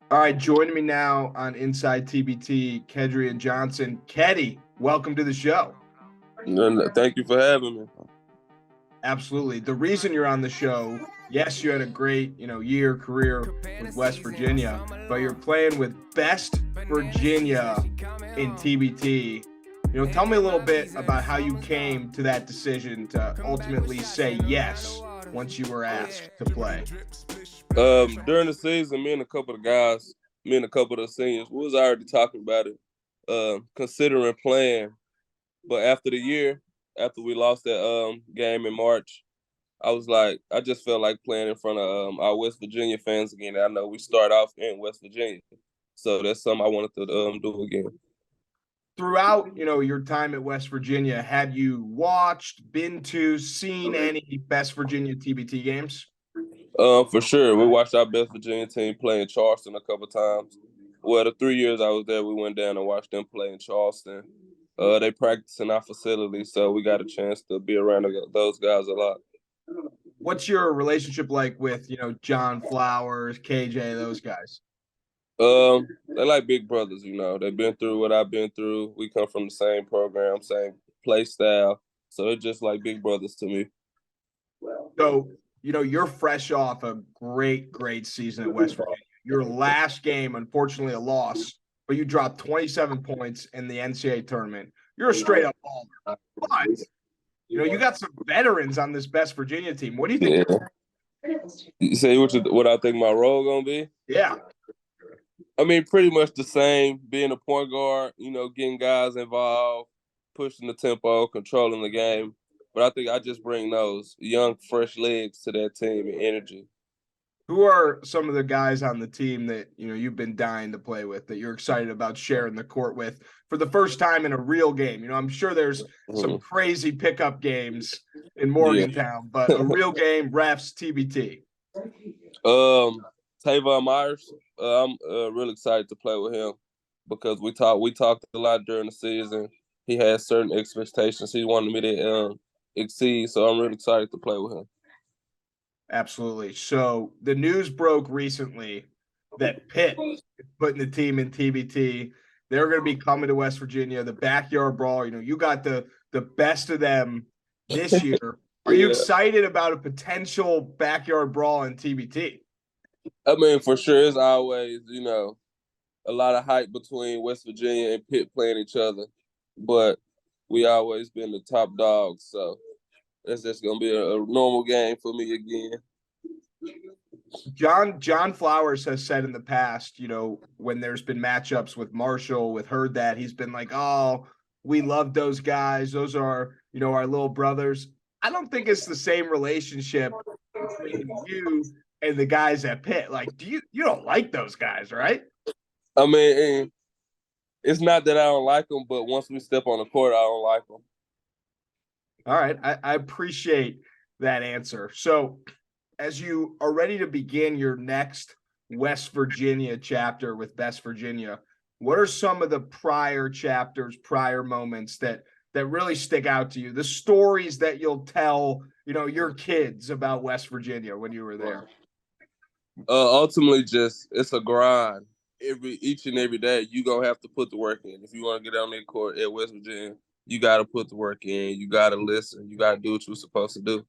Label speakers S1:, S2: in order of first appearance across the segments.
S1: All right, joining me now on Inside TBT, Kedry and Johnson. Keddy, welcome to the show.
S2: Thank you for having me.
S1: Absolutely. The reason you're on the show, yes, you had a great, year career with West Virginia, but you're playing with Best Virginia in TBT. Tell me a little bit about how you came to that decision to ultimately say yes once you were asked to play.
S2: During the season, me and a couple of the seniors, we was already talking about it, considering playing. But after the year, after we lost that game in March, I was like, I just felt like playing in front of our West Virginia fans again. I know we start off in West Virginia, so that's something I wanted to do again.
S1: Throughout, your time at West Virginia, had you watched, been to, seen any Best Virginia TBT games?
S2: For sure, we watched our West Virginia team play in Charleston a couple times. Well, the 3 years I was there, we went down and watched them play in Charleston. They practice in our facility, so we got a chance to be around those guys a lot.
S1: What's your relationship like with, John Flowers, KJ, those guys?
S2: They're like big brothers, you know. They've been through what I've been through. We come from the same program, same play style, so they're just like big brothers to me.
S1: So, you're fresh off a great, great season at West Virginia. Your last game, unfortunately, a loss, but you dropped 27 points in the NCAA tournament. You're a straight up baller. But, you got some veterans on this Best Virginia team. What do you think?
S2: Yeah. You say what I think my role gonna be?
S1: Yeah.
S2: I mean, pretty much the same. Being a point guard, you know, getting guys involved, pushing the tempo, controlling the game. But I think I just bring those young, fresh legs to that team and energy.
S1: Who are some of the guys on the team that you've been dying to play with that you're excited about sharing the court with for the first time in a real game? I'm sure there's some
S2: Mhm.
S1: crazy pickup games in
S2: Yeah.
S1: Morgantown, but a real game, refs, TBT.
S2: Tavon Myers. I'm really excited to play with him because we talked a lot during the season. He has certain expectations he wanted me to exceed, so I'm really excited to play with him.
S1: Absolutely. So the news broke recently that Pitt is putting the team in TBT. They're going to be coming to West Virginia, the backyard brawl. You got the best of them this year. Are you
S2: Yeah.
S1: excited about a potential backyard brawl in TBT?
S2: I mean, for sure, it's always, a lot of hype between West Virginia and Pitt playing each other, but we always been the top dogs, so it's just gonna be a normal game for me again.
S1: John Flowers has said in the past, when there's been matchups with Marshall, with Heard that he's been like, "Oh, we love those guys. Those are, our little brothers." I don't think it's the same relationship between you and the guys at Pitt. Like, you don't like those guys, right?
S2: I mean, it's not that I don't like them, but once we step on the court, I don't like them.
S1: All right. I appreciate that answer. So, as you are ready to begin your next West Virginia chapter with Best Virginia, what are some of the prior chapters, prior moments that really stick out to you? The stories that you'll tell, your kids about West Virginia when you were there.
S2: Ultimately, just it's a grind. Each and every day, you gonna have to put the work in. If you want to get on that court at West Virginia, you got to put the work in. You got to listen. You got to do what you're supposed to do.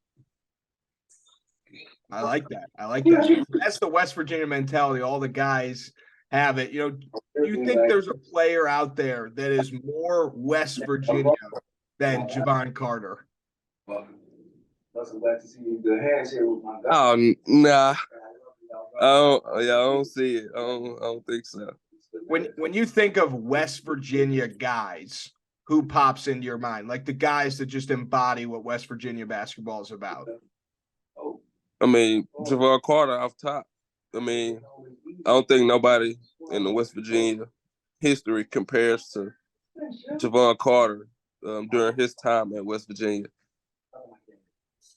S1: I like that. I like that. That's the West Virginia mentality. All the guys have it. Do you think there's a player out there that is more West Virginia than Javon Carter?
S2: Oh nah, I don't see it. I don't think so.
S1: When you think of West Virginia guys, who pops into your mind? Like the guys that just embody what West Virginia basketball is about.
S2: I mean, Javon Carter off top. I mean, I don't think nobody in the West Virginia history compares to Javon Carter during his time at West Virginia.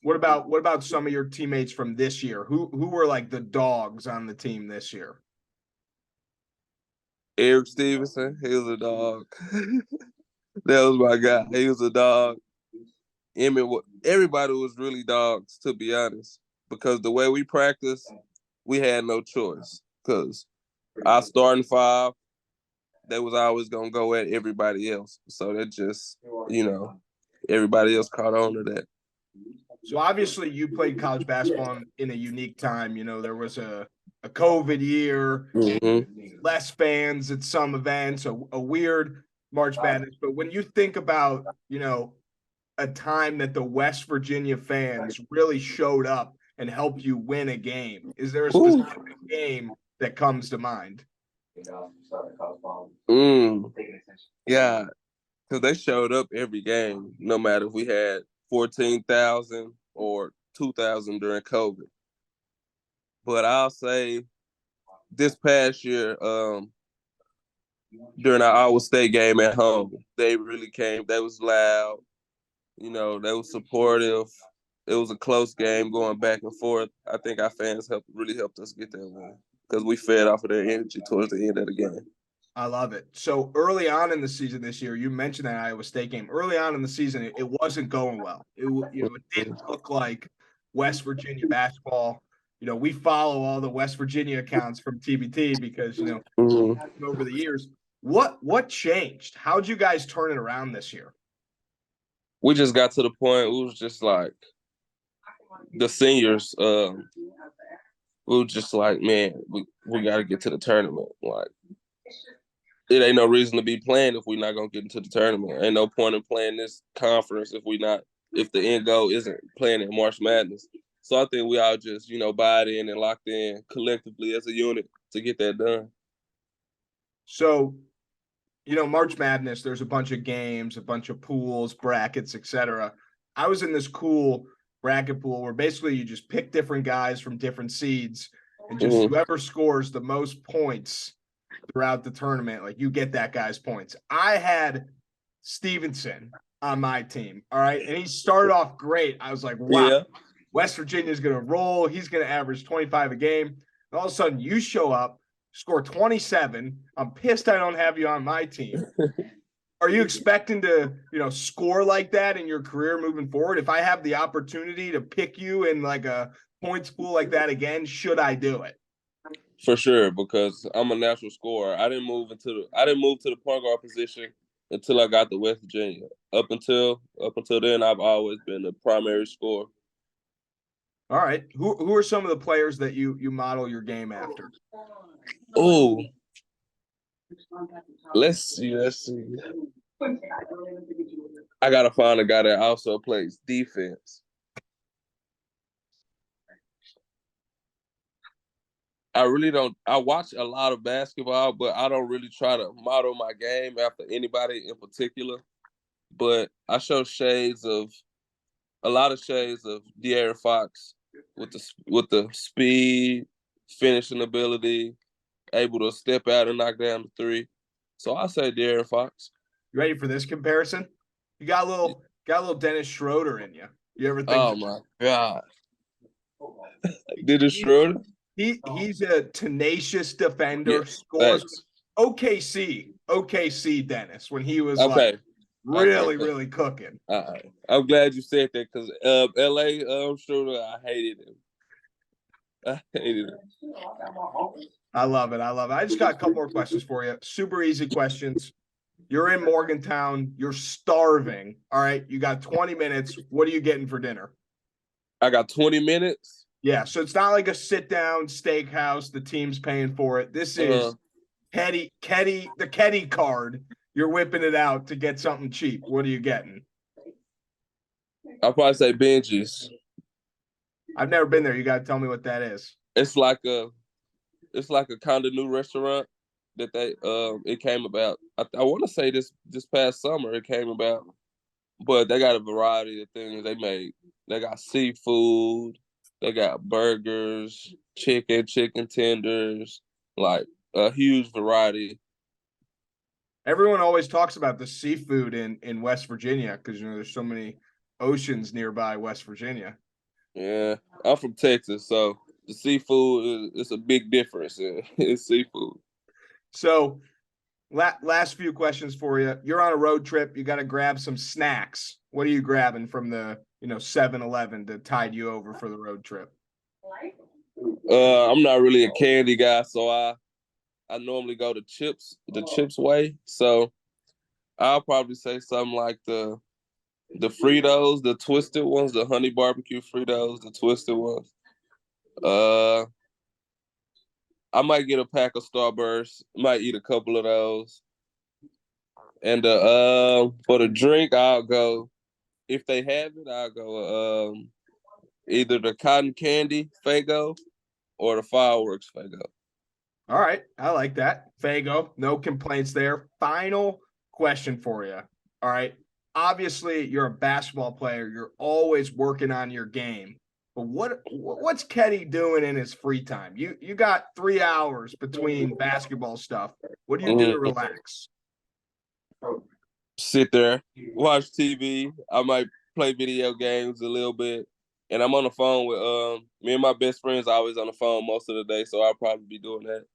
S1: What about some of your teammates from this year? Who were like the dogs on the team this year?
S2: Eric Stevenson, he was a dog. That was my guy. He was a dog. Everybody was really dogs, to be honest, because the way we practiced, we had no choice. Because our starting five, they was always gonna go at everybody else. So that just, everybody else caught on to that.
S1: So obviously you played college basketball in a unique time. There was a COVID year, less fans at some events, a weird March Madness. But when you think about, a time that the West Virginia fans really showed up and helped you win a game, is there a specific game that comes to mind?
S2: Yeah, because they showed up every game, no matter if we had 14,000 or 2,000 during COVID. But I'll say this past year, during our Iowa State game at home, they really came. They was loud. They was supportive. It was a close game going back and forth. I think our fans really helped us get that win because we fed off of their energy towards the end of the game.
S1: I love it. So early on in the season this year, you mentioned that Iowa State game. Early on in the season, it wasn't going well. It didn't look like West Virginia basketball. We follow all the West Virginia accounts from TBT because over the years. What changed? How'd you guys turn it around this year?
S2: We just got to the point. It was just like the seniors. We were just like, man, we got to get to the tournament. Like, it ain't no reason to be playing if we're not gonna get into the tournament. Ain't no point in playing this conference if the end goal isn't playing in March Madness. So I think we all just, bought in and locked in collectively as a unit to get that done.
S1: So, March Madness, there's a bunch of games, a bunch of pools, brackets, etc. I was in this cool bracket pool where basically you just pick different guys from different seeds and just whoever scores the most points throughout the tournament, like you get that guy's points. I had Stevenson on my team. All right. And he started off great. I was like, wow, West Virginia's going to roll. He's going to average 25 a game. And all of a sudden you show up, score 27. I'm pissed I don't have you on my team. Are you expecting to, score like that in your career moving forward? If I have the opportunity to pick you in like a points pool like that again, should I do it?
S2: For sure, because I'm a natural scorer. I didn't move to the point guard position until I got to West Virginia. Up until then, I've always been the primary scorer.
S1: All right. Who are some of the players that you model your game after?
S2: Oh, let's see. I gotta find a guy that also plays defense. I really don't. I watch a lot of basketball, but I don't really try to model my game after anybody in particular. But I show a lot of shades of De'Aaron Fox with the speed, finishing ability, able to step out and knock down the three. So I say De'Aaron Fox.
S1: You ready for this comparison? You got a little Dennis Schroeder in you. You ever think?
S2: Oh my God, Dennis Schroeder.
S1: He's a tenacious defender. Scores. OKC Dennis when he was like really cooking.
S2: I'm glad you said that because LA Schroeder, I hated him.
S1: I love it. I just got a couple more questions for you. Super easy questions. You're in Morgantown. You're starving. All right. You got 20 minutes. What are you getting for dinner?
S2: I got 20 minutes.
S1: Yeah. So it's not like a sit down steakhouse. The team's paying for it. This is the Keddy card. You're whipping it out to get something cheap. What are you getting?
S2: I'll probably say Benji's.
S1: I've never been there. You got to tell me what that is.
S2: It's like a kind of new restaurant that it came about. I want to say this past summer it came about, but they got a variety of things they made. They got seafood, they got burgers, chicken tenders, like a huge variety.
S1: Everyone always talks about the seafood in West Virginia because there's so many oceans nearby West Virginia.
S2: Yeah, I'm from Texas, so the seafood is a big difference in seafood.
S1: So, last few questions for you. You're on a road trip. You got to grab some snacks. What are you grabbing from the 7-Eleven to tide you over for the road trip?
S2: I'm not really a candy guy, so I I normally go the chips way. So I'll probably say something like the Fritos, the twisted ones, the honey barbecue Fritos, the twisted ones. I might get a pack of Starburst. Might eat a couple of those. And for the drink, I'll go. If they have it, I'll go either the cotton candy Faygo or the fireworks Faygo.
S1: All right, I like that. Faygo, no complaints there. Final question for you. All right. Obviously, you're a basketball player. You're always working on your game. But what's Keddy doing in his free time? You got 3 hours between basketball stuff. What do you do to relax?
S2: Sit there, watch TV. I might play video games a little bit. And I'm on the phone with me and my best friends always on the phone most of the day, so I'll probably be doing that.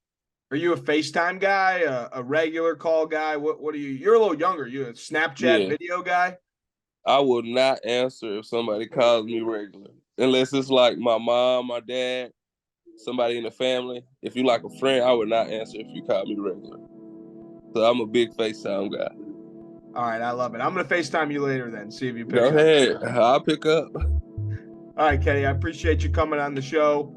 S1: Are you a FaceTime guy, a regular call guy? What are you? You're a little younger. You a Snapchat video guy?
S2: I will not answer if somebody calls me regular. Unless it's like my mom, my dad, somebody in the family. If you like a friend, I would not answer if you call me regular. So I'm a big FaceTime guy.
S1: All right, I love it. I'm going to FaceTime you later then, see if you pick
S2: up. Go ahead. I'll pick up.
S1: All right, Keddy, I appreciate you coming on the show.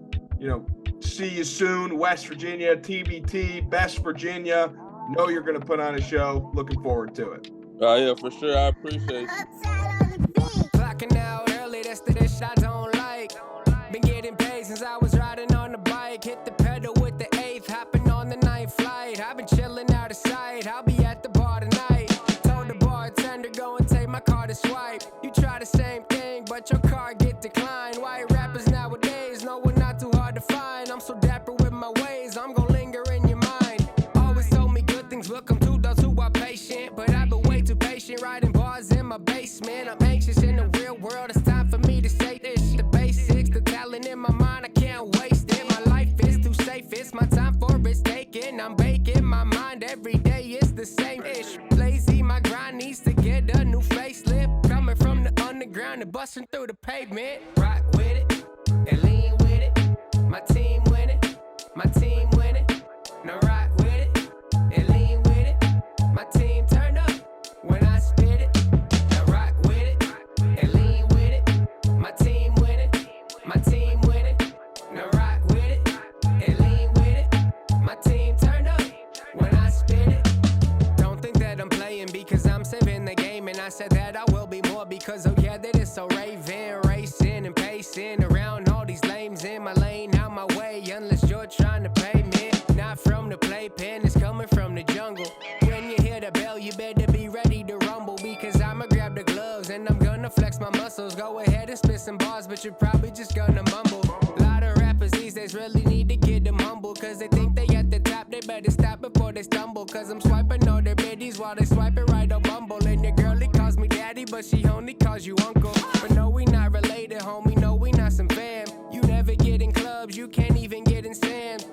S1: See you soon. West Virginia, TBT, Best Virginia. Know you're going to put on a show. Looking forward to it.
S2: Oh, yeah, for sure. I appreciate you.
S3: Clocking out early, that's the dish I don't like. Been getting paid since I was riding on the bike. Hit the pedal with the 8th, hopping on the 9th flight. I've been chilling out of sight. I'll be at the bar tonight. Told the bartender, go and take my card to swipe. You try the same thing, but your card get declined. White rappers nowadays, no, we're not too hard to find. I'm so dapper with my ways, I'm gonna linger in your mind. Always told me good things will come to those who are patient, but I've been way too patient, writing bars in my basement. I'm anxious in the real world, it's time for me to say this. The basics, the talent in my mind, I can't waste it. My life is too safe, it's my time for it's taken. I'm baking my mind, every day is the same ish. Lazy, my grind needs to get a new facelift. Coming from the underground and busting through the pavement. Rock with it, and lean with it. My team win it, my team win it. Now rock with it, and lean with it. My team turn up when I spit it. Now rock with it, and lean with it. My team win it, my team win it. Now rock with it, and lean with it. My team turn up when I spit it. Don't think that I'm playing because I'm saving the game, and I said that I will be more because oh yeah, that is so raving, racing and pacing around all these lanes in my lane, out my way, unless you're trying to pay me. Not from the playpen, it's coming from the jungle. When you hear the bell, you better be ready to rumble because I'ma grab the gloves and I'm gonna flex my muscles. Go ahead and spit some bars, but you're probably just gonna mumble. A lot of rappers these days really need to get them humble cause they think they at the top, they better stop before they stumble. Cause I'm swiping all their biddies while they swiping right on Bumble. And your girlie calls me daddy, but she only calls you uncle. But no, we not related, homie, no, we not some fam. You never get in clubs, you can't even get in Sam's.